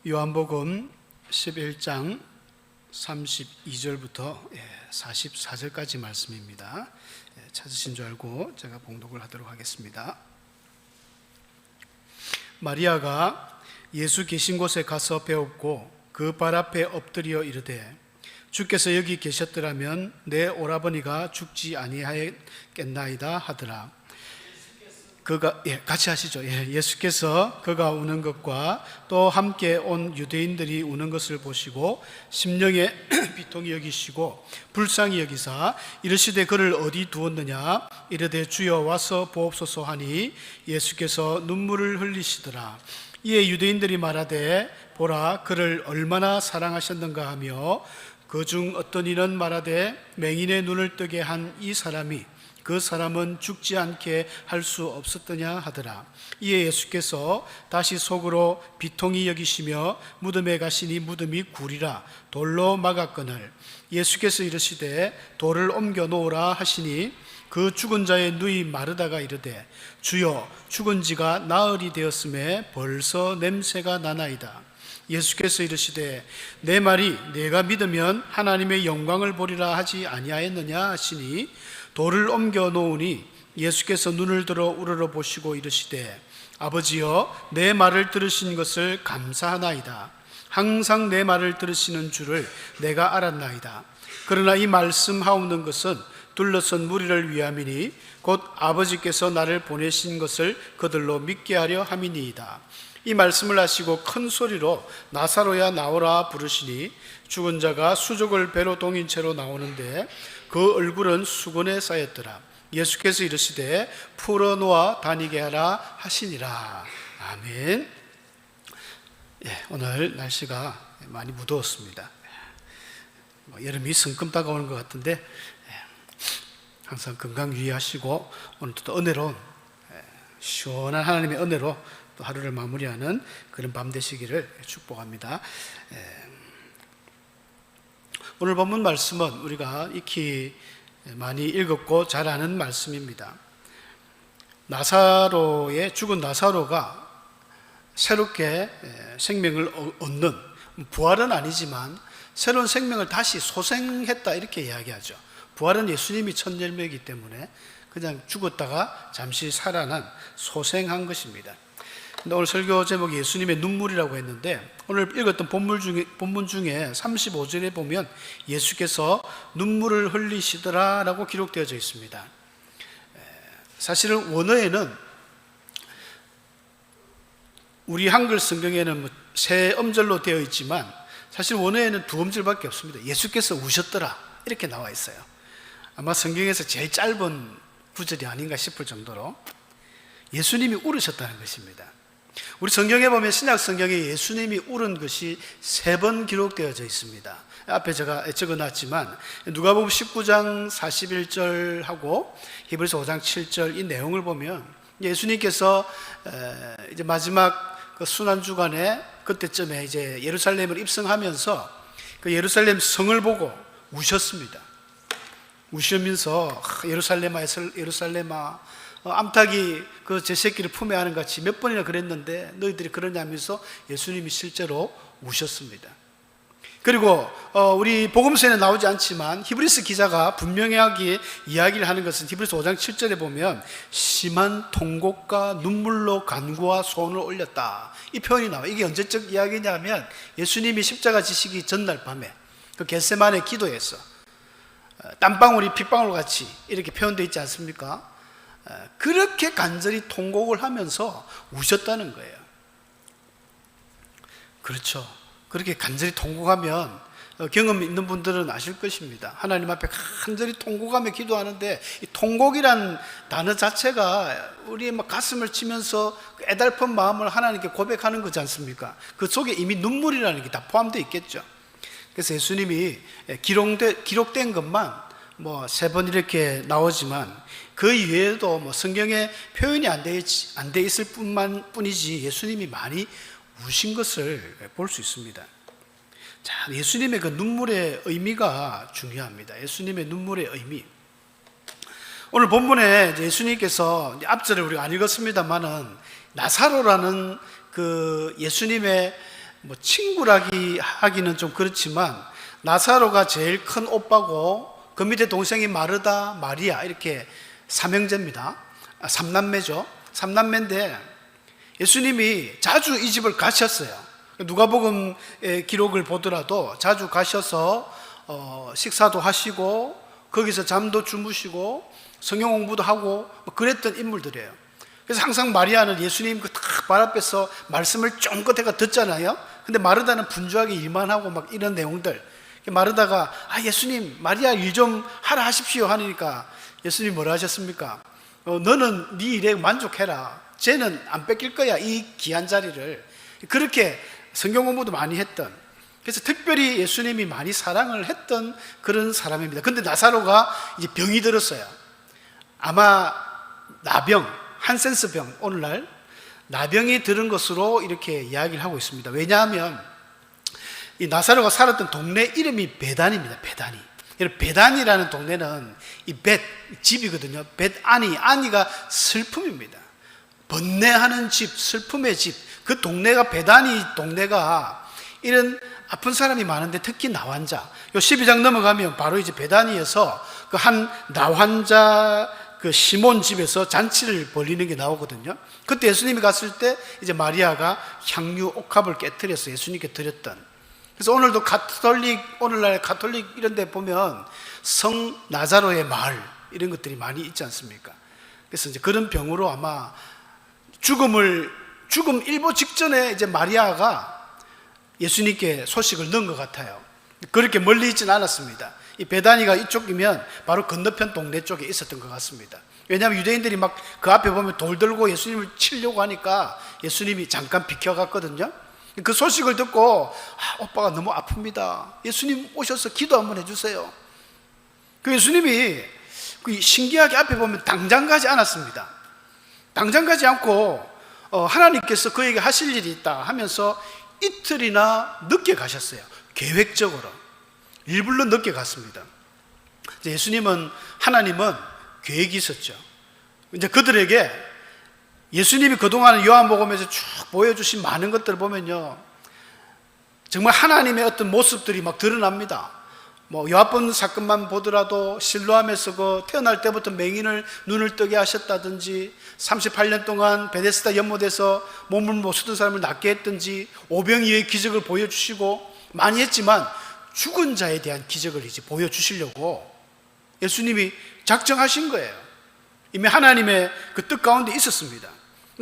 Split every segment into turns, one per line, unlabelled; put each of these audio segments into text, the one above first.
요한복음 11장 32절부터 44절까지 말씀입니다. 찾으신 줄 알고 제가 봉독을 하도록 하겠습니다. 마리아가 예수 계신 곳에 가서 배웠고 그 발 앞에 엎드려 이르되, 주께서 여기 계셨더라면 내 오라버니가 죽지 아니하였겠나이다 하더라. 같이 하시죠. 예수께서 그가 우는 것과 또 함께 온 유대인들이 우는 것을 보시고 심령에 비통히 여기시고 불쌍히 여기사 이르시되 그를 어디 두었느냐. 이르되 주여 와서 보옵소서 하니 예수께서 눈물을 흘리시더라. 이에 유대인들이 말하되 보라 그를 얼마나 사랑하셨는가 하며 그 중 어떤 이는 말하되 맹인의 눈을 뜨게 한 이 사람이 그 사람은 죽지 않게 할 수 없었더냐 하더라. 이에 예수께서 다시 속으로 비통히 여기시며 무덤에 가시니 무덤이 굴이라 돌로 막았거늘 예수께서 이르시되 돌을 옮겨 놓으라 하시니 그 죽은 자의 누이 마르다가 이르되 주여 죽은 지가 나흘이 되었음에 벌써 냄새가 나나이다. 예수께서 이르시되 내 말이 내가 믿으면 하나님의 영광을 보리라 하지 아니하였느냐 하시니 돌을 옮겨 놓으니 예수께서 눈을 들어 우러러 보시고 이르시되 아버지여 내 말을 들으신 것을 감사하나이다. 항상 내 말을 들으시는 줄을 내가 알았나이다. 그러나 이 말씀하옵는 것은 둘러선 무리를 위함이니 곧 아버지께서 나를 보내신 것을 그들로 믿게 하려 함이니이다. 이 말씀을 하시고 큰 소리로 나사로야 나오라 부르시니 죽은 자가 수족을 배로 동인 채로 나오는데 그 얼굴은 수건에 쌓였더라. 예수께서 이르시되 풀어놓아 다니게 하라 하시니라. 아멘. 오늘 날씨가 많이 무더웠습니다. 여름이 성큼 다가오는 것 같은데 항상 건강 유의하시고 오늘도 또 은혜로운 시원한 하나님의 은혜로 또 하루를 마무리하는 그런 밤 되시기를 축복합니다. 오늘 본문 말씀은 우리가 익히 많이 읽었고 잘 아는 말씀입니다. 죽은 나사로가 새롭게 생명을 얻는, 부활은 아니지만 새로운 생명을 다시 소생했다 이렇게 이야기하죠. 부활은 예수님이 첫 열매이기 때문에 그냥 죽었다가 잠시 살아난 소생한 것입니다. 근데 오늘 설교 제목이 예수님의 눈물이라고 했는데 오늘 읽었던 본문 중에 35절에 보면 예수께서 눈물을 흘리시더라 라고 기록되어져 있습니다. 사실은 원어에는 우리 한글 성경에는 세 음절로 되어 있지만 사실 원어에는 두 음절밖에 없습니다. 예수께서 우셨더라 이렇게 나와 있어요. 아마 성경에서 제일 짧은 구절이 아닌가 싶을 정도로 예수님이 울으셨다는 것입니다. 우리 성경에 보면 신약 성경에 예수님이 울은 것이 3번 기록되어져 있습니다. 앞에 제가 적어놨지만 누가복음 19장 41절하고 히브리서 5장 7절 이 내용을 보면 예수님께서 이제 마지막 그 순환주간에 그때쯤에 이제 예루살렘을 입성하면서 그 예루살렘 성을 보고 우셨습니다. 우시면서 예루살렘아 암탉이 그 제 새끼를 품에 안은 같이 몇 번이나 그랬는데 너희들이 그러냐면서 예수님이 실제로 우셨습니다. 그리고 우리 복음서에는 나오지 않지만 히브리서 기자가 분명하게 이야기를 하는 것은 히브리서 5장 7절에 보면 심한 통곡과 눈물로 간구와 소원을 올렸다 이 표현이 나와요. 이게 언제적 이야기냐면 예수님이 십자가 지시기 전날 밤에 그 겟세마네 기도에서 땀방울이 핏방울 같이 이렇게 표현되어 있지 않습니까? 그렇게 간절히 통곡을 하면서 우셨다는 거예요. 그렇죠. 그렇게 간절히 통곡하면 경험 있는 분들은 아실 것입니다. 하나님 앞에 간절히 통곡하며 기도하는데 이 통곡이란 단어 자체가 우리의 막 가슴을 치면서 애달픈 마음을 하나님께 고백하는 거지 않습니까? 그 속에 이미 눈물이라는 게 다 포함되어 있겠죠. 그래서 예수님이 기록된 것만 3번 이렇게 나오지만 그 이외에도 성경에 표현이 안 돼 있을 뿐이지 예수님이 많이 우신 것을 볼 수 있습니다. 자, 예수님의 그 눈물의 의미가 중요합니다. 예수님의 눈물의 의미. 오늘 본문에 예수님께서 앞절을 우리가 안 읽었습니다만은 나사로라는 그 예수님의 뭐 친구라기 하기는 좀 그렇지만 나사로가 제일 큰 오빠고 그 밑에 동생이 마르다, 마리아 이렇게 삼형제입니다. 삼남매죠. 삼남매인데 예수님이 자주 이 집을 가셨어요. 누가복음의 기록을 보더라도 자주 가셔서 식사도 하시고 거기서 잠도 주무시고 성경 공부도 하고 그랬던 인물들이에요. 그래서 항상 마리아는 예수님 그 딱 발 앞에서 말씀을 쫑긋해가 듣잖아요. 근데 마르다는 분주하게 일만 하고 막 이런 내용들. 마르다가 예수님 마리아 일 좀 하라 하십시오 하니까 예수님 뭐라 하셨습니까? 너는 네 일에 만족해라. 쟤는 안 뺏길 거야 이 귀한 자리를. 그렇게 성경 공부도 많이 했던, 그래서 특별히 예수님이 많이 사랑을 했던 그런 사람입니다. 근데 나사로가 이제 병이 들었어요. 아마 나병, 한센스 병, 오늘날 나병이 들은 것으로 이렇게 이야기를 하고 있습니다. 왜냐하면 이 나사로가 살았던 동네 이름이 베단입니다. 베다니. 베단이라는 동네는 이 집이거든요. 아니가 슬픔입니다. 번뇌하는 집, 슬픔의 집. 그 동네가 베다니 동네가 이런 아픈 사람이 많은데 특히 나환자. 요 12장 넘어가면 바로 이제 베다니에서 그 한 나환자 그 시몬 집에서 잔치를 벌이는 게 나오거든요. 그때 예수님이 갔을 때 이제 마리아가 향유 옥합을 깨뜨려서 예수님께 드렸던. 그래서 오늘도 오늘날 가톨릭 이런 데 보면 성 나자로의 마을 이런 것들이 많이 있지 않습니까? 그래서 이제 그런 병으로 아마 죽음 일보 직전에 이제 마리아가 예수님께 소식을 넣은 것 같아요. 그렇게 멀리 있지는 않았습니다. 이 베다니가 이쪽이면 바로 건너편 동네 쪽에 있었던 것 같습니다. 왜냐하면 유대인들이 막 그 앞에 보면 돌 들고 예수님을 치려고 하니까 예수님이 잠깐 비켜갔거든요. 그 소식을 듣고 오빠가 너무 아픕니다. 예수님 오셔서 기도 한번 해주세요. 그 예수님이 그 신기하게 앞에 보면 당장 가지 않았습니다. 당장 가지 않고 하나님께서 그에게 하실 일이 있다 하면서 이틀이나 늦게 가셨어요. 계획적으로 일부러 늦게 갔습니다. 하나님은 계획이 있었죠. 이제 그들에게 예수님이 그동안 요한복음에서 쭉 보여주신 많은 것들을 보면요, 정말 하나님의 어떤 모습들이 막 드러납니다. 뭐 요한번 사건만 보더라도 실로암에서 그 태어날 때부터 맹인을 눈을 뜨게 하셨다든지, 38년 동안 베데스다 연못에서 몸을 못 쓰던 사람을 낫게 했든지, 오병이어의 기적을 보여주시고 많이 했지만 죽은 자에 대한 기적을 이제 보여주시려고 예수님이 작정하신 거예요. 이미 하나님의 그 뜻 가운데 있었습니다.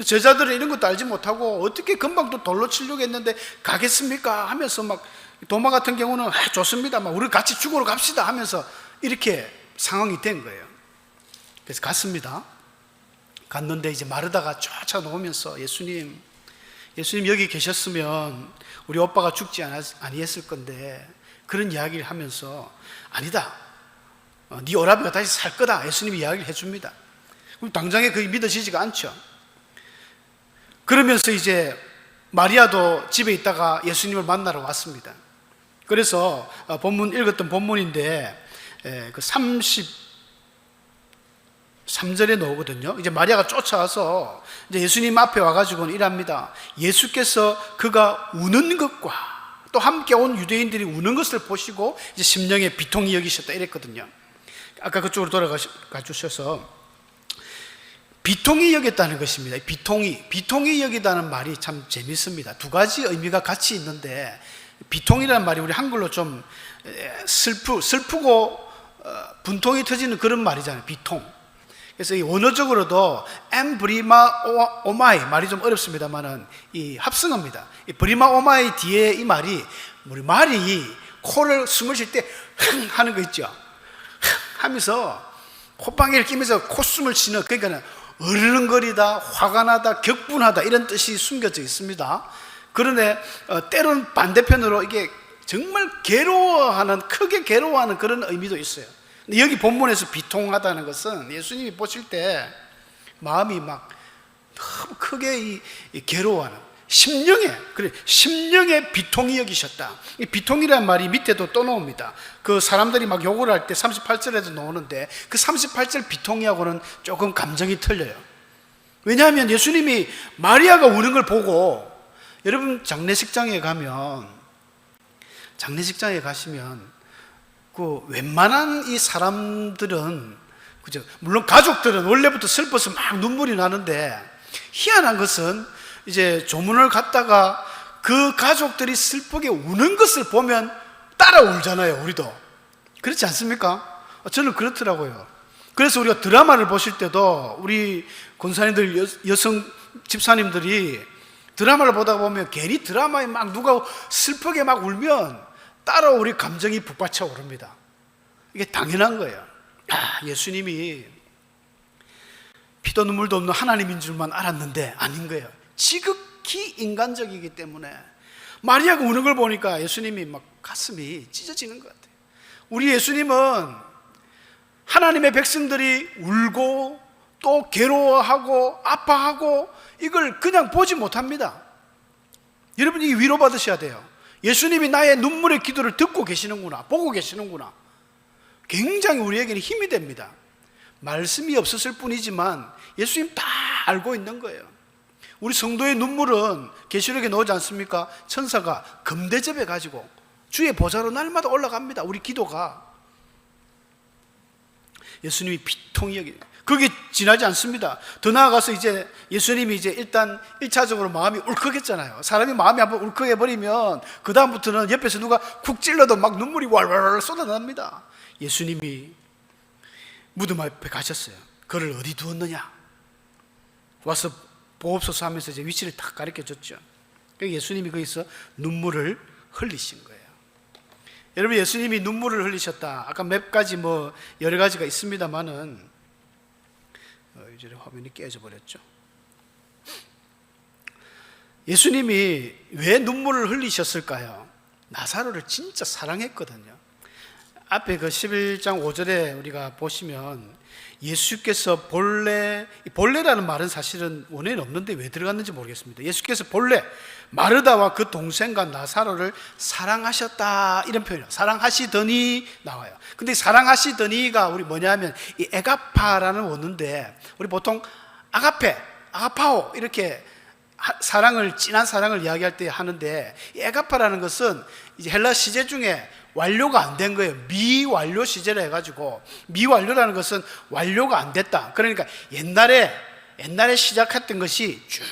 제자들은 이런 것도 알지 못하고 어떻게 금방 또 돌로 치려고 했는데 가겠습니까? 하면서 막 도마 같은 경우는 좋습니다. 막 우리 같이 죽으러 갑시다 하면서 이렇게 상황이 된 거예요. 그래서 갔습니다. 갔는데 이제 마르다가 쫓아오면서 예수님 여기 계셨으면 우리 오빠가 죽지 아니했을 건데, 그런 이야기를 하면서 아니다. 네 오라비가 다시 살 거다. 예수님이 이야기를 해줍니다. 그럼 당장에 그게 믿어지지가 않죠. 그러면서 이제 마리아도 집에 있다가 예수님을 만나러 왔습니다. 그래서 읽었던 본문인데 그 33절에 나오거든요. 이제 마리아가 쫓아와서 이제 예수님 앞에 와가지고는 이랍니다. 예수께서 그가 우는 것과 또 함께 온 유대인들이 우는 것을 보시고 이제 심령에 비통히 여기셨다 이랬거든요. 아까 그쪽으로 돌아가 주셔서 비통히 여겼다는 것입니다. 비통히 여기다는 말이 참 재밌습니다. 두 가지 의미가 같이 있는데, 비통이라는 말이 우리 한글로 좀 슬프고 분통이 터지는 그런 말이잖아요. 비통. 그래서 이 원어적으로도 엠브리마 오마이, 말이 좀 어렵습니다만은 이 합성어입니다. 이 브리마 오마이 뒤에 이 말이, 우리 말이 코를 숨을 쉴 때 흥 하는 거 있죠. 하면서 콧방귀를 끼면서 콧숨을 쉬는, 그러니까 어르렁거리다, 화가 나다, 격분하다 이런 뜻이 숨겨져 있습니다. 그런데 때로는 반대편으로 이게 정말 크게 괴로워하는 그런 의미도 있어요. 근데 여기 본문에서 비통하다는 것은 예수님이 보실 때 마음이 막 너무 크게 괴로워하는, 심령에 비통히 여기셨다. 이 비통이라는 말이 밑에도 또 나옵니다. 그 사람들이 막 욕을 할 때 38절에도 나오는데, 그 38절 비통이하고는 조금 감정이 틀려요. 왜냐하면 예수님이 마리아가 우는 걸 보고 여러분 장례식장에 가시면 그 웬만한 이 사람들은, 그죠? 물론 가족들은 원래부터 슬퍼서 막 눈물이 나는데, 희한한 것은 이제 조문을 갔다가 그 가족들이 슬프게 우는 것을 보면 따라 울잖아요. 우리도 그렇지 않습니까? 저는 그렇더라고요. 그래서 우리가 드라마를 보실 때도 우리 권사님들, 여성 집사님들이 드라마를 보다 보면 괜히 드라마에 막 누가 슬프게 막 울면 따라 우리 감정이 북받쳐 오릅니다. 이게 당연한 거예요. 예수님이 피도 눈물도 없는 하나님인 줄만 알았는데 아닌 거예요. 지극히 인간적이기 때문에 마리아가 우는 걸 보니까 예수님이 막 가슴이 찢어지는 것 같아요. 우리 예수님은 하나님의 백성들이 울고 또 괴로워하고 아파하고 이걸 그냥 보지 못합니다. 여러분이 위로받으셔야 돼요. 예수님이 나의 눈물의 기도를 듣고 계시는구나, 보고 계시는구나. 굉장히 우리에게는 힘이 됩니다. 말씀이 없었을 뿐이지만 예수님 다 알고 있는 거예요. 우리 성도의 눈물은 계시록에 나오지 않습니까? 천사가 금대접해 가지고 주의 보좌로 날마다 올라갑니다. 우리 기도가. 예수님이 피통이 여기, 그게 지나지 않습니다. 더 나아가서 이제 예수님이 이제 일단 1차적으로 마음이 울컥했잖아요. 사람이 마음이 한번 울컥해버리면 그 다음부터는 옆에서 누가 쿡 찔러도 막 눈물이 왈왈 쏟아납니다. 예수님이 무덤 앞에 가셨어요. 그를 어디 두었느냐? 와서 보옵소서 하면서 이제 위치를 딱 가르쳐 줬죠. 예수님이 거기서 눈물을 흘리신 거예요. 여러분, 예수님이 눈물을 흘리셨다. 아까 몇 가지 여러 가지가 있습니다만은 이제 화면이 깨져 버렸죠. 예수님이 왜 눈물을 흘리셨을까요? 나사로를 진짜 사랑했거든요. 앞에 그 11장 5절에 우리가 보시면 예수께서 본래라는 말은 사실은 원어에는 없는데 왜 들어갔는지 모르겠습니다. 예수께서 본래 마르다와 그 동생과 나사로를 사랑하셨다, 이런 표현이에요. 사랑하시더니 나와요. 근데 사랑하시더니가 우리 뭐냐면 이 에가파라는 원어인데, 우리 보통 아가페, 아가파오 이렇게 사랑을, 진한 사랑을 이야기할 때 하는데, 이 에가파라는 것은 이제 헬라 시제 중에 완료가 안 된 거예요. 미완료 시제라 해가지고, 미완료라는 것은 완료가 안 됐다. 그러니까 옛날에 시작했던 것이 쭉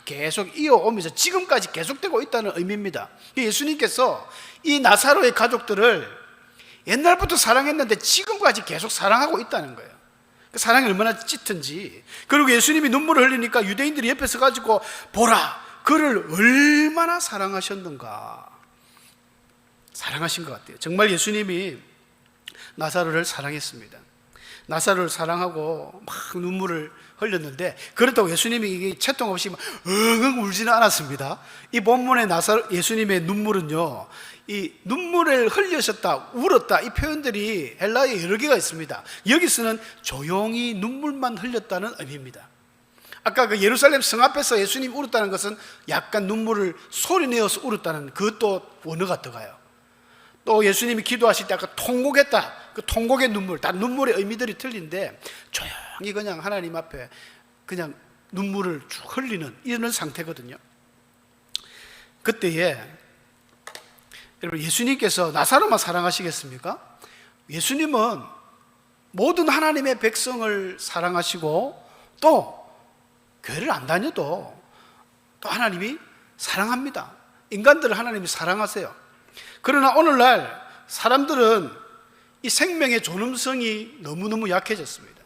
계속 이어오면서 지금까지 계속되고 있다는 의미입니다. 예수님께서 이 나사로의 가족들을 옛날부터 사랑했는데 지금까지 계속 사랑하고 있다는 거예요. 그 사랑이 얼마나 짙은지. 그리고 예수님이 눈물을 흘리니까 유대인들이 옆에 서가지고 보라, 그를 얼마나 사랑하셨는가. 사랑하신 것 같아요. 정말 예수님이 나사로를 사랑했습니다. 나사로를 사랑하고 막 눈물을 흘렸는데, 그렇다고 예수님이 채통 없이 엉엉 울지는 않았습니다. 이 본문의 예수님의 눈물은요, 이 눈물을 흘리셨다, 울었다, 이 표현들이 헬라어에 여러 개가 있습니다. 여기서는 조용히 눈물만 흘렸다는 의미입니다. 아까 그 예루살렘 성 앞에서 예수님이 울었다는 것은 약간 눈물을 소리내어서 울었다는 그것도 원어가 들어가요. 또 예수님이 기도하실 때 아까 통곡했다, 그 통곡의 눈물, 다 눈물의 의미들이 틀린데 조용히 그냥 하나님 앞에 그냥 눈물을 쭉 흘리는 이런 상태거든요. 그때에 여러분, 예수님께서 나사로만 사랑하시겠습니까? 예수님은 모든 하나님의 백성을 사랑하시고 또 교회를 안 다녀도 또 하나님이 사랑합니다. 인간들을 하나님이 사랑하세요. 그러나 오늘날 사람들은 이 생명의 존엄성이 너무너무 약해졌습니다.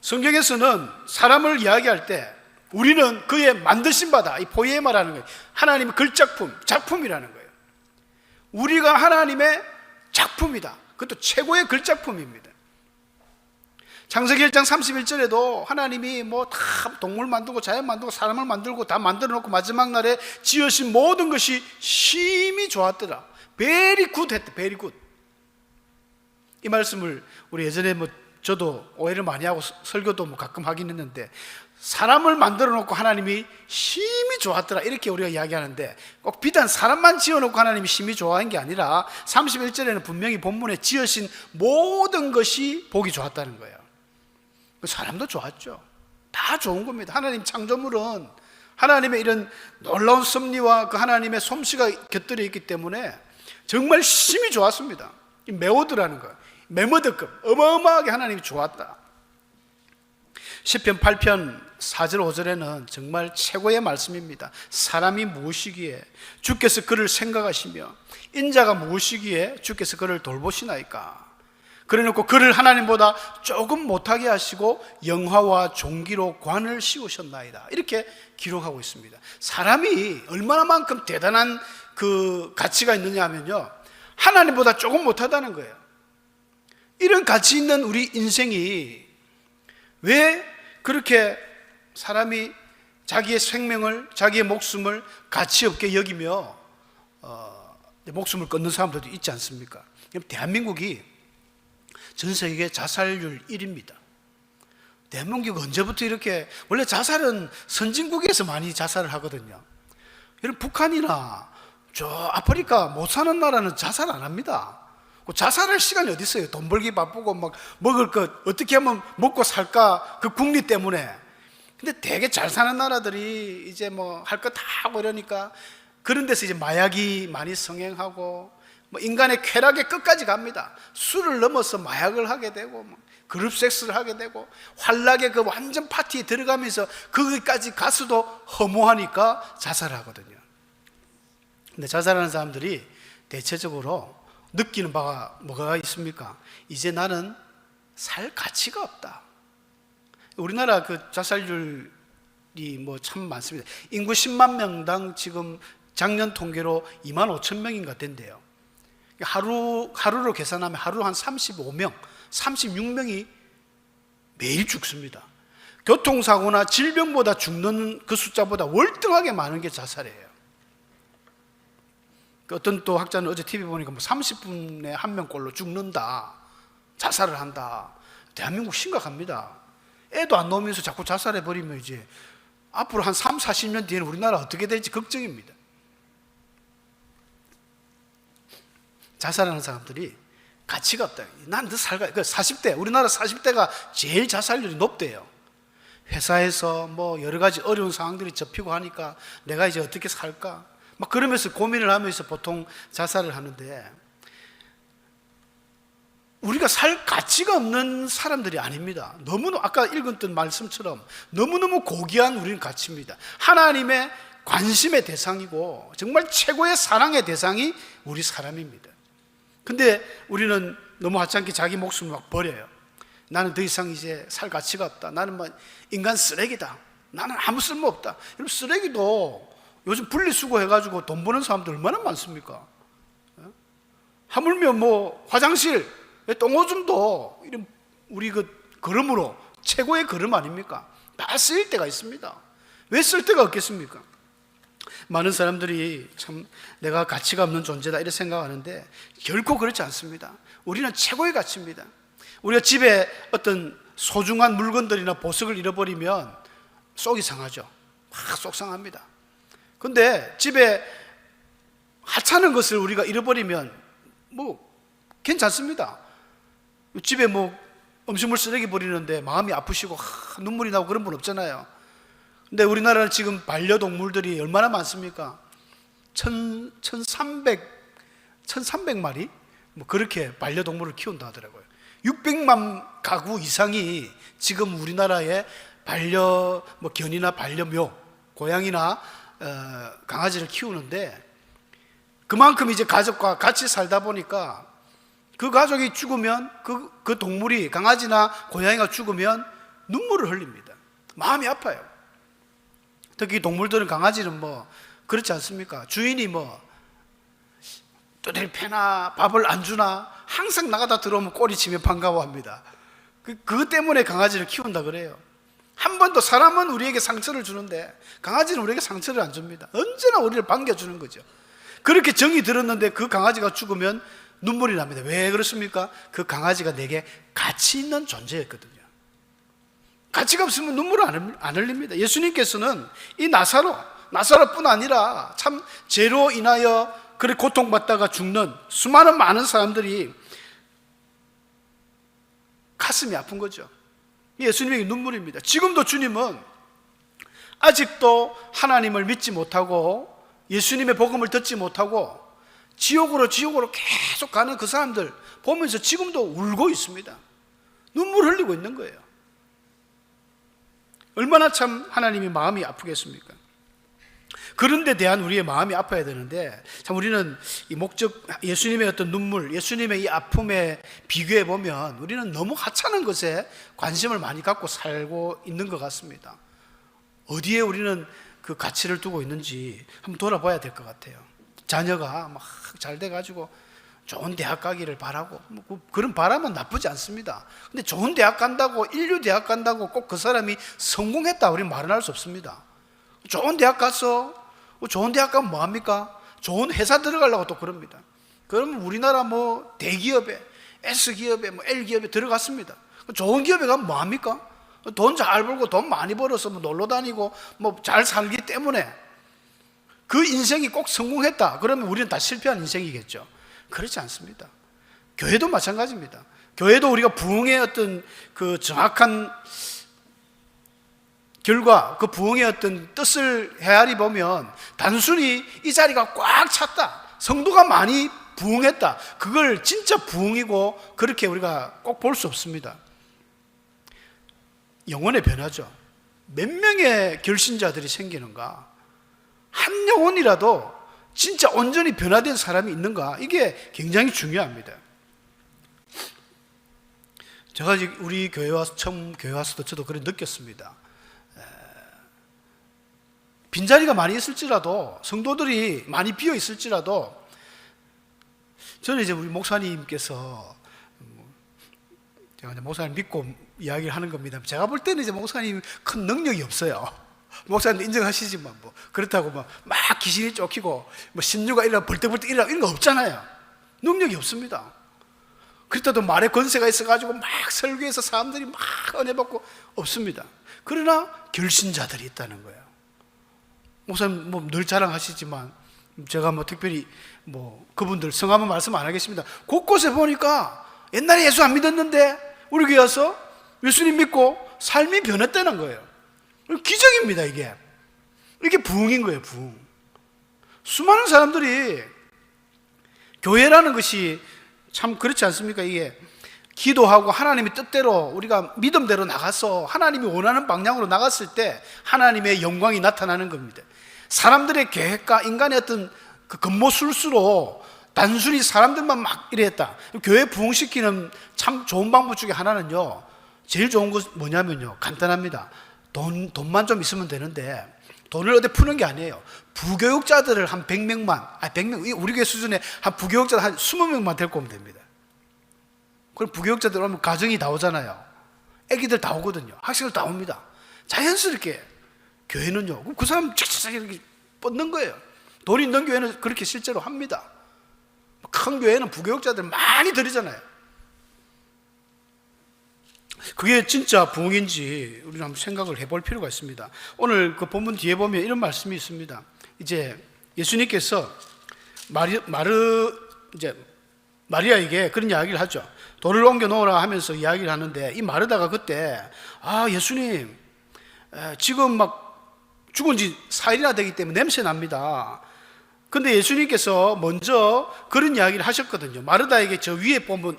성경에서는 사람을 이야기할 때 우리는 그의 만드신 바다, 이 포이에마라는 거예요. 하나님의 글작품, 작품이라는 거예요. 우리가 하나님의 작품이다. 그것도 최고의 글작품입니다. 창세기 1장 31절에도 하나님이 다 동물 만들고 자연 만들고 사람을 만들고 다 만들어 놓고 마지막 날에 지으신 모든 것이 심히 좋았더라. very good 했대, very good. 이 말씀을 우리 예전에 저도 오해를 많이 하고 설교도 가끔 하긴 했는데, 사람을 만들어 놓고 하나님이 심히 좋았더라 이렇게 우리가 이야기하는데, 꼭 비단 사람만 지어놓고 하나님이 심히 좋아한 게 아니라 31절에는 분명히 본문에 지으신 모든 것이 보기 좋았다는 거예요. 사람도 좋았죠. 다 좋은 겁니다. 하나님 창조물은 하나님의 이런 놀라운 섭리와 그 하나님의 솜씨가 곁들여 있기 때문에 정말 힘이 좋았습니다. 메오드라는 거, 메모드급 어마어마하게 하나님이 좋았다. 시편 8편 4절 5절에는 정말 최고의 말씀입니다. 사람이 무엇이기에 주께서 그를 생각하시며 인자가 무엇이기에 주께서 그를 돌보시나이까. 그래놓고 그를 하나님보다 조금 못하게 하시고 영화와 종기로 관을 씌우셨나이다. 이렇게 기록하고 있습니다. 사람이 얼마나만큼 대단한 그 가치가 있느냐 하면요, 하나님보다 조금 못하다는 거예요. 이런 가치 있는 우리 인생이 왜 그렇게 사람이 자기의 생명을, 자기의 목숨을 가치 없게 여기며 목숨을 끊는 사람들도 있지 않습니까? 대한민국이 전 세계 자살률 1위입니다. 대한민국 언제부터 이렇게, 원래 자살은 선진국에서 많이 자살을 하거든요. 이런 북한이나 저 아프리카 못 사는 나라는 자살 안 합니다. 자살할 시간이 어디 있어요? 돈 벌기 바쁘고 막 먹을 것 어떻게 하면 먹고 살까 그 궁리 때문에. 근데 되게 잘 사는 나라들이 이제 뭐 할 거 다 하고 이러니까 그런 데서 이제 마약이 많이 성행하고 뭐 인간의 쾌락의 끝까지 갑니다. 술을 넘어서 마약을 하게 되고 그룹 섹스를 하게 되고 환락의 그 완전 파티에 들어가면서 거기까지 가서도 허무하니까 자살을 하거든요. 근데 자살하는 사람들이 대체적으로 느끼는 바가 뭐가 있습니까? 이제 나는 살 가치가 없다. 우리나라 그 자살률이 뭐 참 많습니다. 인구 10만 명당 지금 작년 통계로 2만 5천 명인가 된대요. 하루로 계산하면 하루 한 35명, 36명이 매일 죽습니다. 교통사고나 질병보다 죽는 그 숫자보다 월등하게 많은 게 자살이에요. 어떤 또 학자는 어제 TV 보니까 뭐 30분에 한 명꼴로 죽는다, 자살을 한다. 대한민국 심각합니다. 애도 안 나오면서 자꾸 자살해버리면 이제 앞으로 한 3, 40년 뒤에는 우리나라 어떻게 될지 걱정입니다. 자살하는 사람들이 가치가 없다. 난 더 살까. 40대, 우리나라 40대가 제일 자살률이 높대요. 회사에서 뭐 여러 가지 어려운 상황들이 접히고 하니까 내가 이제 어떻게 살까? 막 그러면서 고민을 하면서 보통 자살을 하는데, 우리가 살 가치가 없는 사람들이 아닙니다. 너무너무 아까 읽었던 말씀처럼 너무너무 고귀한 우리는 가치입니다. 하나님의 관심의 대상이고 정말 최고의 사랑의 대상이 우리 사람입니다. 근데 우리는 너무 하찮게 자기 목숨을 막 버려요. 나는 더 이상 이제 살 가치가 없다. 나는 뭐 인간 쓰레기다. 나는 아무 쓸모 없다. 여러분, 쓰레기도 요즘 분리수거해가지고 돈 버는 사람들 얼마나 많습니까? 하물며 뭐 화장실 똥오줌도 이런 우리 그 걸음으로 최고의 걸음 아닙니까? 다 쓰일 때가 있습니다. 왜 쓸 데가 없겠습니까? 많은 사람들이 참 내가 가치가 없는 존재다 이렇게 생각하는데 결코 그렇지 않습니다. 우리는 최고의 가치입니다. 우리가 집에 어떤 소중한 물건들이나 보석을 잃어버리면 속이 상하죠. 막 속상합니다. 근데 집에 하찮은 것을 우리가 잃어버리면 뭐 괜찮습니다. 집에 뭐 음식물 쓰레기 버리는데 마음이 아프시고 눈물이 나고 그런 분 없잖아요. 근데 우리나라는 지금 반려동물들이 얼마나 많습니까? 1300마리? 뭐 그렇게 반려동물을 키운다 하더라고요. 600만 가구 이상이 지금 우리나라에 뭐 견이나 반려묘, 고양이나 강아지를 키우는데, 그만큼 이제 가족과 같이 살다 보니까 그 가족이 죽으면 그 동물이, 강아지나 고양이가 죽으면 눈물을 흘립니다. 마음이 아파요. 특히 동물들은, 강아지는 뭐 그렇지 않습니까? 주인이 뭐 두들 패나 밥을 안 주나 항상 나가다 들어오면 꼬리치며 반가워합니다. 그것 때문에 강아지를 키운다 그래요. 한 번도, 사람은 우리에게 상처를 주는데 강아지는 우리에게 상처를 안 줍니다. 언제나 우리를 반겨주는 거죠. 그렇게 정이 들었는데 그 강아지가 죽으면 눈물이 납니다. 왜 그렇습니까? 그 강아지가 내게 가치 있는 존재였거든요. 가치가 없으면 눈물을 안 흘립니다. 예수님께서는 이 나사로뿐 아니라 참 죄로 인하여 그렇게 고통받다가 죽는 수많은 많은 사람들이 가슴이 아픈 거죠. 예수님에게 눈물입니다. 지금도 주님은 아직도 하나님을 믿지 못하고 예수님의 복음을 듣지 못하고 지옥으로 계속 가는 그 사람들 보면서 지금도 울고 있습니다. 눈물 흘리고 있는 거예요. 얼마나 참 하나님이 마음이 아프겠습니까? 그런 데 대한 우리의 마음이 아파야 되는데, 참 우리는 이 목적, 예수님의 어떤 눈물, 예수님의 이 아픔에 비교해 보면 우리는 너무 하찮은 것에 관심을 많이 갖고 살고 있는 것 같습니다. 어디에 우리는 그 가치를 두고 있는지 한번 돌아봐야 될 것 같아요. 자녀가 막 잘 돼가지고 좋은 대학 가기를 바라고, 그런 바람은 나쁘지 않습니다. 근데 좋은 대학 간다고, 인류 대학 간다고 꼭 그 사람이 성공했다 우리는 말은 할 수 없습니다. 좋은 대학 가서, 좋은 대학 가면 뭐합니까? 좋은 회사 들어가려고 또 그럽니다. 그러면 우리나라 뭐 대기업에, S기업에, 뭐 L기업에 들어갔습니다. 좋은 기업에 가면 뭐합니까? 돈 잘 벌고 돈 많이 벌어서 뭐 놀러 다니고 뭐 잘 살기 때문에 그 인생이 꼭 성공했다 그러면 우리는 다 실패한 인생이겠죠. 그렇지 않습니다. 교회도 마찬가지입니다. 교회도 우리가 부흥의 어떤 그 정확한 결과, 그 부흥의 어떤 뜻을 헤아리 보면 단순히 이 자리가 꽉 찼다, 성도가 많이 부흥했다, 그걸 진짜 부흥이고 그렇게 우리가 꼭 볼 수 없습니다. 영혼의 변화죠. 몇 명의 결신자들이 생기는가? 한 영혼이라도 진짜 온전히 변화된 사람이 있는가? 이게 굉장히 중요합니다. 제가 우리 교회 와서 처음 교회 와서도 저도 그래 느꼈습니다. 빈자리가 많이 있을지라도, 성도들이 많이 비어 있을지라도, 저는 이제 우리 목사님께서, 제가 이제 목사님 믿고 이야기를 하는 겁니다. 제가 볼 때는 이제 목사님 큰 능력이 없어요. 목사님 인정하시지만 뭐 그렇다고 막 귀신이 쫓기고 뭐 신유가 일어나고 벌떡벌떡 일어나고 이런 거 없잖아요. 능력이 없습니다. 그렇다도 말에 권세가 있어가지고 막 설교해서 사람들이 막 은혜 받고 없습니다. 그러나 결신자들이 있다는 거예요. 목사님 뭐 늘 자랑하시지만 제가 뭐 특별히 뭐 그분들 성함은 말씀 안 하겠습니다. 곳곳에 보니까 옛날에 예수 안 믿었는데 우리 교회 와서 예수님 믿고 삶이 변했다는 거예요. 기적입니다. 이게 부흥인 거예요. 부흥. 수많은 사람들이, 교회라는 것이 참 그렇지 않습니까? 이게 기도하고 하나님의 뜻대로 우리가 믿음대로 나가서 하나님이 원하는 방향으로 나갔을 때 하나님의 영광이 나타나는 겁니다. 사람들의 계획과 인간의 어떤 그 겉모술수로 단순히 사람들만 막 이랬다. 교회 부흥시키는 참 좋은 방법 중에 하나는요, 제일 좋은 것 뭐냐면요, 간단합니다. 돈만 좀 있으면 되는데, 돈을 어디 푸는 게 아니에요. 부교육자들을 한 100명만, 100명, 우리 교회 수준에 한 부교육자들 한 20명만 데리고 오면 됩니다. 그럼 부교육자들 오면 가정이 다 오잖아요. 애기들 다 오거든요. 학생들 다 옵니다. 자연스럽게. 교회는요, 그 사람 착착착 이렇게 뻗는 거예요. 돈 있는 교회는 그렇게 실제로 합니다. 큰 교회는 부교육자들 많이 들이잖아요. 그게 진짜 부흥인지 우리는 한번 생각을 해볼 필요가 있습니다. 오늘 그 본문 뒤에 보면 이런 말씀이 있습니다. 이제 예수님께서 마리아에게 그런 이야기를 하죠. 돌을 옮겨 놓으라 하면서 이야기를 하는데, 이 마르다가 그때 예수님 지금 막 죽은 지 4일이나 되기 때문에 냄새 납니다. 근데 예수님께서 먼저 그런 이야기를 하셨거든요. 마르다에게 저 위에 본문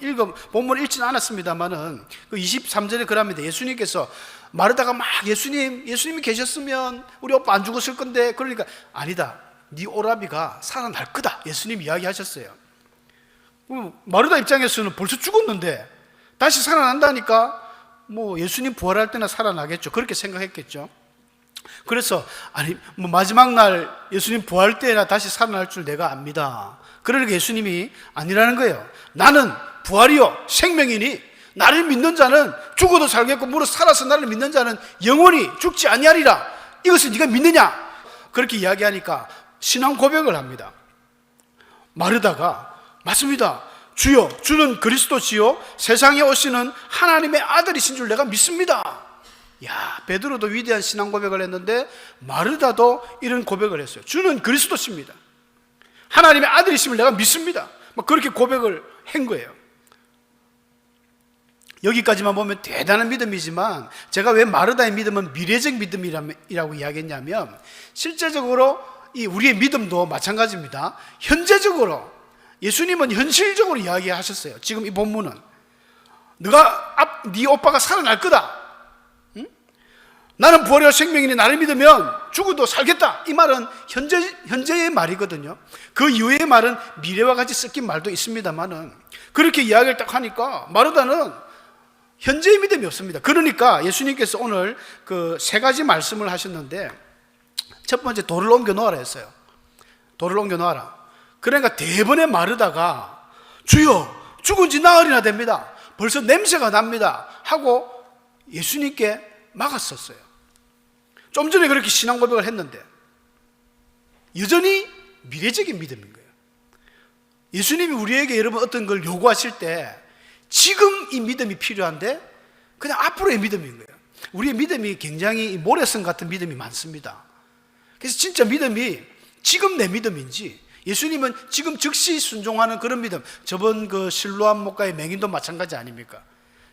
읽지는 않았습니다만은 그 23절에 그럽니다. 예수님께서 마르다가 막 예수님이 계셨으면 우리 오빠 안 죽었을 건데, 그러니까 아니다, 네 오라비가 살아날 거다, 예수님 이야기하셨어요. 마르다 입장에서는 벌써 죽었는데 다시 살아난다니까 뭐 예수님 부활할 때나 살아나겠죠, 그렇게 생각했겠죠. 그래서 마지막 날 예수님 부활 때나 다시 살아날 줄 내가 압니다. 그러니까 예수님이 아니라는 거예요. 나는 부활이요 생명이니 나를 믿는 자는 죽어도 살겠고 무릇 살아서 나를 믿는 자는 영원히 죽지 아니하리라. 이것을 네가 믿느냐? 그렇게 이야기하니까 신앙 고백을 합니다. 마르다가 맞습니다. 주여, 주는 그리스도시요 세상에 오시는 하나님의 아들이신 줄 내가 믿습니다. 베드로도 위대한 신앙 고백을 했는데 마르다도 이런 고백을 했어요. 주는 그리스도십니다. 하나님의 아들이심을 내가 믿습니다. 그렇게 고백을 한 거예요. 여기까지만 보면 대단한 믿음이지만 제가 왜 마르다의 믿음은 미래적 믿음이라고 이야기했냐면 실제적으로 이 우리의 믿음도 마찬가지입니다. 현재적으로 예수님은 현실적으로 이야기하셨어요. 지금 이 본문은 네 오빠가 살아날 거다. 응? 나는 부활이와 생명이니 나를 믿으면 죽어도 살겠다. 이 말은 현재의 말이거든요. 그 이후의 말은 미래와 같이 섞인 말도 있습니다만은 그렇게 이야기를 딱 하니까 마르다는 현재의 믿음이 없습니다. 그러니까 예수님께서 오늘 그 세 가지 말씀을 하셨는데 첫 번째 돌을 옮겨 놓아라 했어요. 돌을 옮겨 놓아라. 그러니까 대번에 마르다가 주여 죽은 지 나흘이나 됩니다. 벌써 냄새가 납니다. 하고 예수님께 막았었어요. 좀 전에 그렇게 신앙 고백을 했는데 여전히 미래적인 믿음인 거예요. 예수님이 우리에게 여러분 어떤 걸 요구하실 때 지금 이 믿음이 필요한데 그냥 앞으로의 믿음인 거예요. 우리의 믿음이 굉장히 모래성 같은 믿음이 많습니다. 그래서 진짜 믿음이 지금 내 믿음인지 예수님은 지금 즉시 순종하는 그런 믿음. 저번 그 실로암 목가의 맹인도 마찬가지 아닙니까?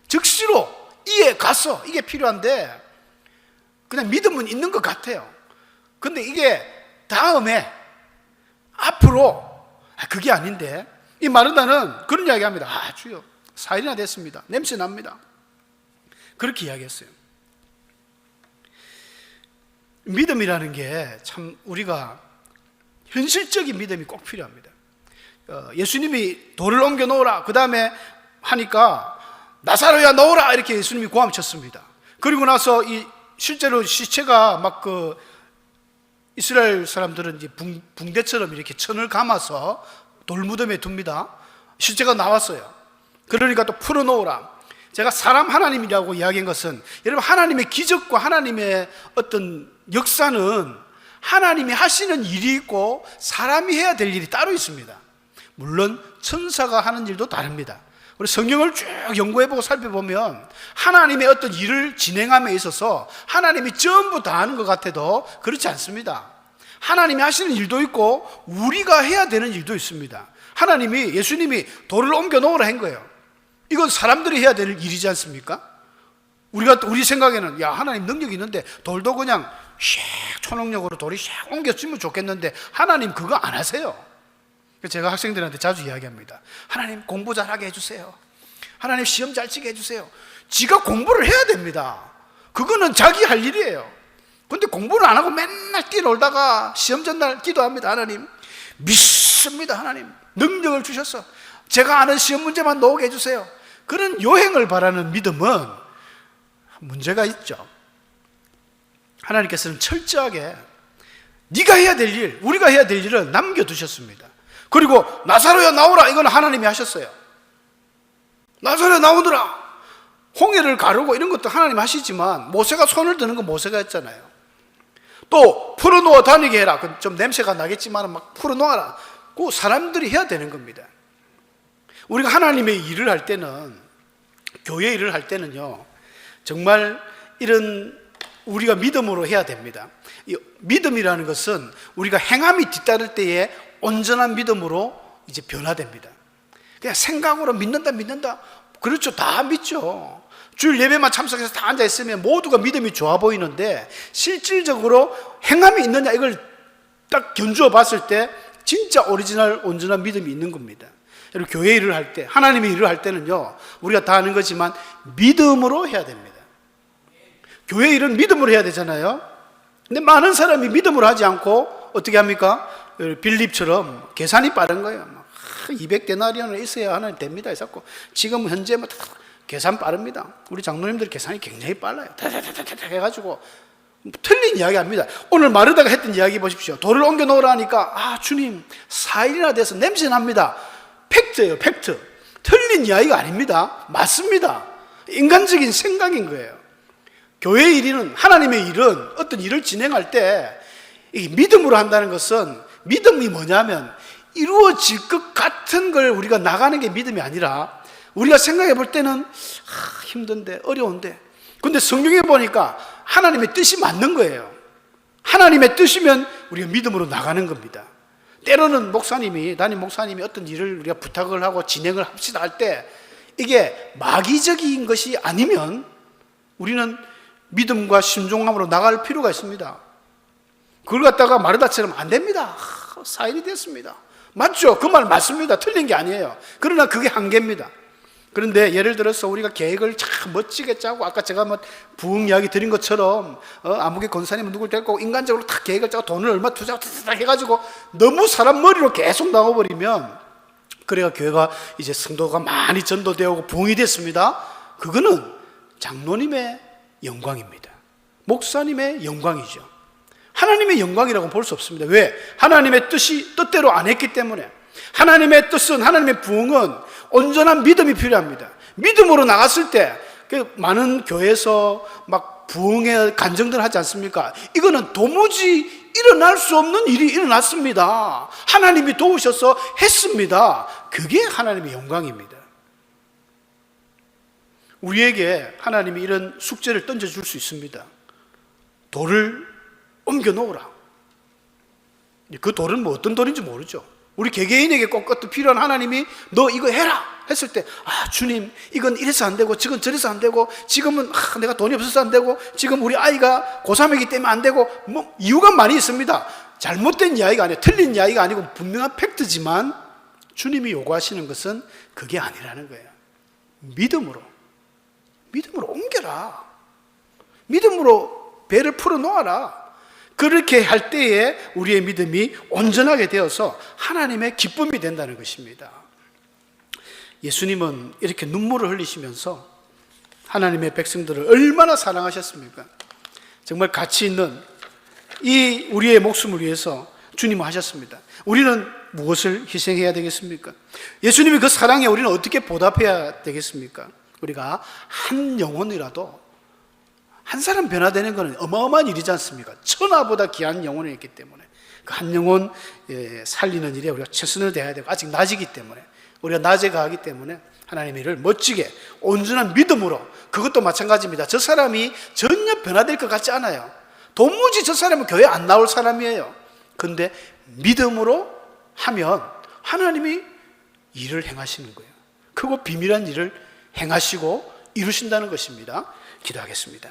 즉시로 이에 가서 이게 필요한데 그냥 믿음은 있는 것 같아요. 근데 이게 다음에 앞으로 그게 아닌데 이 마르다는 그런 이야기 합니다. 주여 4일이나 됐습니다. 냄새 납니다. 그렇게 이야기했어요. 믿음이라는 게 참 우리가 현실적인 믿음이 꼭 필요합니다. 예수님이 돌을 옮겨 놓으라 그 다음에 하니까 나사로야 넣으라 이렇게 예수님이 고함 쳤습니다. 그리고 나서 실제로 시체가 막 그 이스라엘 사람들은 이제 붕대처럼 이렇게 천을 감아서 돌무덤에 둡니다. 시체가 나왔어요. 그러니까 또 풀어놓으라. 제가 사람 하나님이라고 이야기한 것은 여러분 하나님의 기적과 하나님의 어떤 역사는 하나님이 하시는 일이 있고 사람이 해야 될 일이 따로 있습니다. 물론 천사가 하는 일도 다릅니다. 우리 성경을 쭉 연구해보고 살펴보면 하나님의 어떤 일을 진행함에 있어서 하나님이 전부 다 하는 것 같아도 그렇지 않습니다. 하나님이 하시는 일도 있고 우리가 해야 되는 일도 있습니다. 예수님이 돌을 옮겨 놓으라 한 거예요. 이건 사람들이 해야 될 일이지 않습니까? 우리 생각에는 하나님 능력이 있는데 돌도 그냥 초능력으로 돌이 옮겨주면 좋겠는데 하나님 그거 안 하세요. 제가 학생들한테 자주 이야기합니다. 하나님 공부 잘하게 해주세요. 하나님 시험 잘 치게 해주세요. 지가 공부를 해야 됩니다. 그거는 자기 할 일이에요. 근데 공부를 안 하고 맨날 뛰놀다가 시험 전날 기도합니다. 하나님 믿습니다. 하나님 능력을 주셔서 제가 아는 시험 문제만 나오게 해주세요. 그런 요행을 바라는 믿음은 문제가 있죠. 하나님께서는 철저하게 네가 해야 될 일, 우리가 해야 될 일을 남겨두셨습니다. 그리고 나사로야 나오라 이건 하나님이 하셨어요. 나사로야 나오더라. 홍해를 가르고 이런 것도 하나님 하시지만 모세가 손을 드는 건 모세가 했잖아요. 또 풀어놓아 다니게 해라. 좀 냄새가 나겠지만 막 풀어놓아라. 그 사람들이 해야 되는 겁니다. 우리가 하나님의 일을 할 때는, 교회 일을 할 때는요, 정말 이런 우리가 믿음으로 해야 됩니다. 이 믿음이라는 것은 우리가 행함이 뒤따를 때에 온전한 믿음으로 이제 변화됩니다. 그냥 생각으로 믿는다. 그렇죠. 다 믿죠. 주일 예배만 참석해서 다 앉아있으면 모두가 믿음이 좋아 보이는데 실질적으로 행함이 있느냐 이걸 딱 견주어 봤을 때 진짜 오리지널 온전한 믿음이 있는 겁니다. 여러분 교회 일을 할 때, 하나님의 일을 할 때는요, 우리가 다 아는 거지만 믿음으로 해야 됩니다. 교회 일은 믿음으로 해야 되잖아요. 근데 많은 사람이 믿음으로 하지 않고 어떻게 합니까? 빌립처럼 계산이 빠른 거예요. 200데나리온을 있어야 하나님 됩니다. 해서 지금 현재 계산 빠릅니다. 우리 장로님들 계산이 굉장히 빨라요. 다다다다다 해가지고 틀린 이야기 합니다. 오늘 마르다가 했던 이야기 보십시오. 돌을 옮겨 놓으라 하니까 주님 4일이나 돼서 냄새 납니다. 팩트예요. 팩트. 틀린 이야기가 아닙니다. 맞습니다. 인간적인 생각인 거예요. 교회 일은, 하나님의 일은 어떤 일을 진행할 때 이 믿음으로 한다는 것은, 믿음이 뭐냐면 이루어질 것 같은 걸 우리가 나가는 게 믿음이 아니라 우리가 생각해 볼 때는 힘든데 어려운데, 근데 성경에 보니까 하나님의 뜻이 맞는 거예요. 하나님의 뜻이면 우리가 믿음으로 나가는 겁니다. 때로는 담임 목사님이 어떤 일을 우리가 부탁을 하고 진행을 합시다 할 때 이게 마귀적인 것이 아니면 우리는 믿음과 신중함으로 나갈 필요가 있습니다. 그걸 갖다가 마르다처럼 안 됩니다. 사일이 됐습니다. 맞죠? 그 말 맞습니다. 틀린 게 아니에요. 그러나 그게 한계입니다. 그런데 예를 들어서 우리가 계획을 참 멋지게 짜고, 아까 제가 부흥 이야기 드린 것처럼 아무개 권사님 누굴 데리고 인간적으로 다 계획을 짜고 돈을 얼마 투자하고 해가지고 너무 사람 머리로 계속 나와버리면, 그래야 교회가 이제 성도가 많이 전도되고 부흥이 됐습니다. 그거는 장로님의 영광입니다. 목사님의 영광이죠. 하나님의 영광이라고는 볼 수 없습니다. 왜? 하나님의 뜻대로 안 했기 때문에. 하나님의 뜻은, 하나님의 부흥은 온전한 믿음이 필요합니다. 믿음으로 나갔을 때 많은 교회에서 막 부흥의 간증들 하지 않습니까? 이거는 도무지 일어날 수 없는 일이 일어났습니다. 하나님이 도우셔서 했습니다. 그게 하나님의 영광입니다. 우리에게 하나님이 이런 숙제를 던져줄 수 있습니다. 돌을 옮겨 놓으라. 그 돌은 어떤 돌인지 모르죠. 우리 개개인에게 꼭 필요한 하나님이 너 이거 해라 했을 때, 주님 이건 이래서 안 되고 저건 저래서 안 되고, 지금은 내가 돈이 없어서 안 되고, 지금 우리 아이가 고3이기 때문에 안 되고, 이유가 많이 있습니다. 잘못된 이야기가 아니에요. 틀린 이야기가 아니고 분명한 팩트지만 주님이 요구하시는 것은 그게 아니라는 거예요. 믿음으로 옮겨라. 믿음으로 배를 풀어 놓아라. 그렇게 할 때에 우리의 믿음이 온전하게 되어서 하나님의 기쁨이 된다는 것입니다. 예수님은 이렇게 눈물을 흘리시면서 하나님의 백성들을 얼마나 사랑하셨습니까? 정말 가치 있는 이 우리의 목숨을 위해서 주님은 하셨습니다. 우리는 무엇을 희생해야 되겠습니까? 예수님이 그 사랑에 우리는 어떻게 보답해야 되겠습니까? 우리가 한 영혼이라도, 한 사람 변화되는 것은 어마어마한 일이지 않습니까? 천하보다 귀한 영혼이 있기 때문에 그 한 영혼 살리는 일에 우리가 최선을 다해야 되고, 아직 낮이기 때문에, 우리가 낮에 가기 때문에 하나님의 일을 멋지게 온전한 믿음으로, 그것도 마찬가지입니다. 저 사람이 전혀 변화될 것 같지 않아요. 도무지 저 사람은 교회 안 나올 사람이에요. 그런데 믿음으로 하면 하나님이 일을 행하시는 거예요. 크고 비밀한 일을 행하시고 이루신다는 것입니다. 기도하겠습니다.